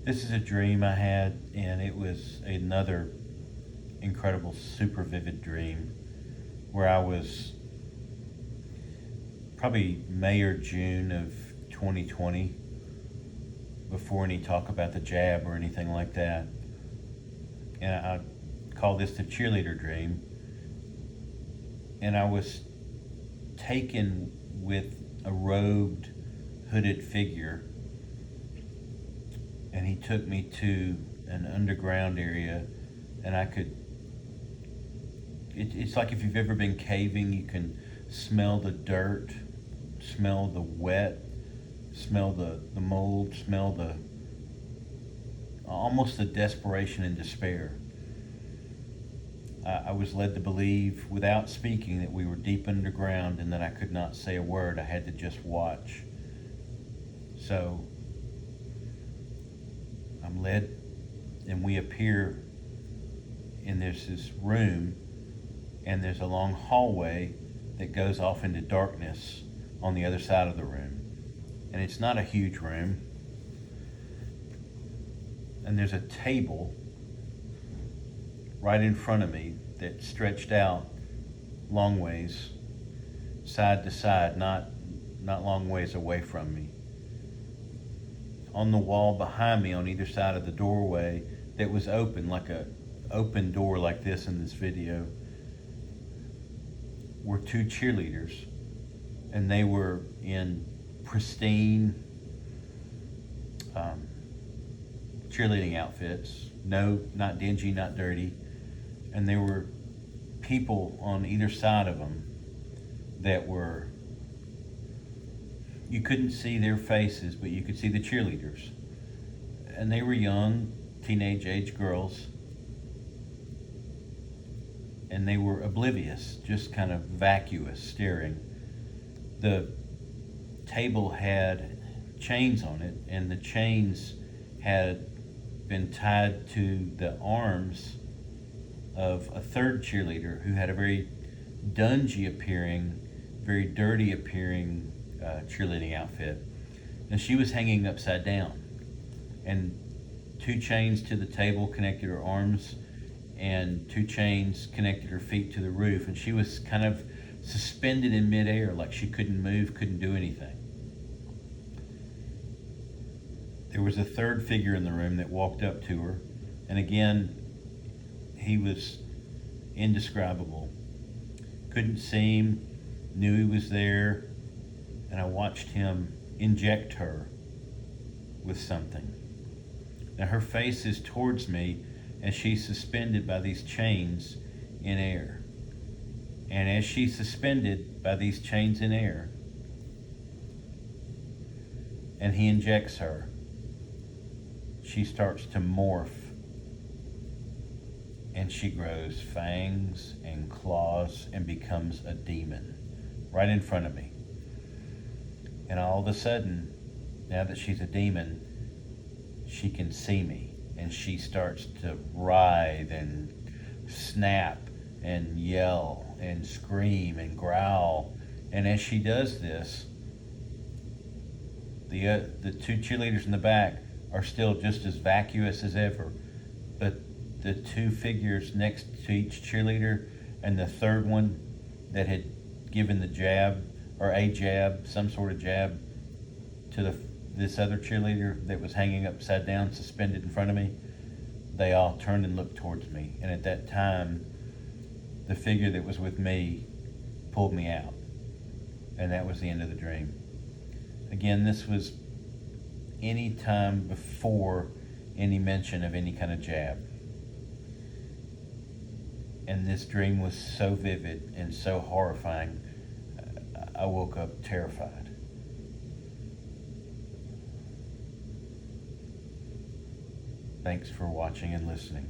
This is a dream I had, and it was another incredible, super vivid dream where I was probably May or June of 2020, before any talk about the jab or anything like that. And I call this the cheerleader dream. And I was taken with a robed, hooded figure, and he took me to an underground area, and it's like if you've ever been caving, you can smell the dirt, smell the wet, smell the mold, smell almost the desperation and despair. I was led to believe, without speaking, that we were deep underground and that I could not say a word. I had to just watch. So I'm led, and we appear, and there's this room, and there's a long hallway that goes off into darkness on the other side of the room. And it's not a huge room. And there's a table right in front of me that stretched out long ways, side to side, not long ways away from me. On the wall behind me, on either side of the doorway, that was open, like a open door like this in this video, were two cheerleaders, and they were in pristine cheerleading outfits. No, not dingy, not dirty. And there were people on either side of them that were, you couldn't see their faces, but you could see the cheerleaders. And they were young, teenage age girls. And they were oblivious, just kind of vacuous, staring. The table had chains on it, and the chains had been tied to the arms of a third cheerleader who had a very dungy appearing, very dirty appearing cheerleading outfit. And she was hanging upside down. And two chains to the table connected her arms, and two chains connected her feet to the roof. And she was kind of suspended in midair, like she couldn't move, couldn't do anything. There was a third figure in the room that walked up to her, and again, he was indescribable. Couldn't see him, knew he was there, and I watched him inject her with something. Now her face is towards me, and she's suspended by these chains in air. And as she's suspended by these chains in air, and he injects her, she starts to morph, and she grows fangs and claws and becomes a demon right in front of me. And all of a sudden, now that she's a demon, she can see me, and she starts to writhe and snap and yell and scream and growl. And as she does this, the two cheerleaders in the back are still just as vacuous as ever, but the two figures next to each cheerleader, and the third one that had given the jab, or a jab, some sort of jab, to this other cheerleader that was hanging upside down, suspended in front of me, they all turned and looked towards me. And at that time, the figure that was with me pulled me out. And that was the end of the dream. Again, this was any time before any mention of any kind of jab. And this dream was so vivid and so horrifying, I woke up terrified. Thanks for watching and listening.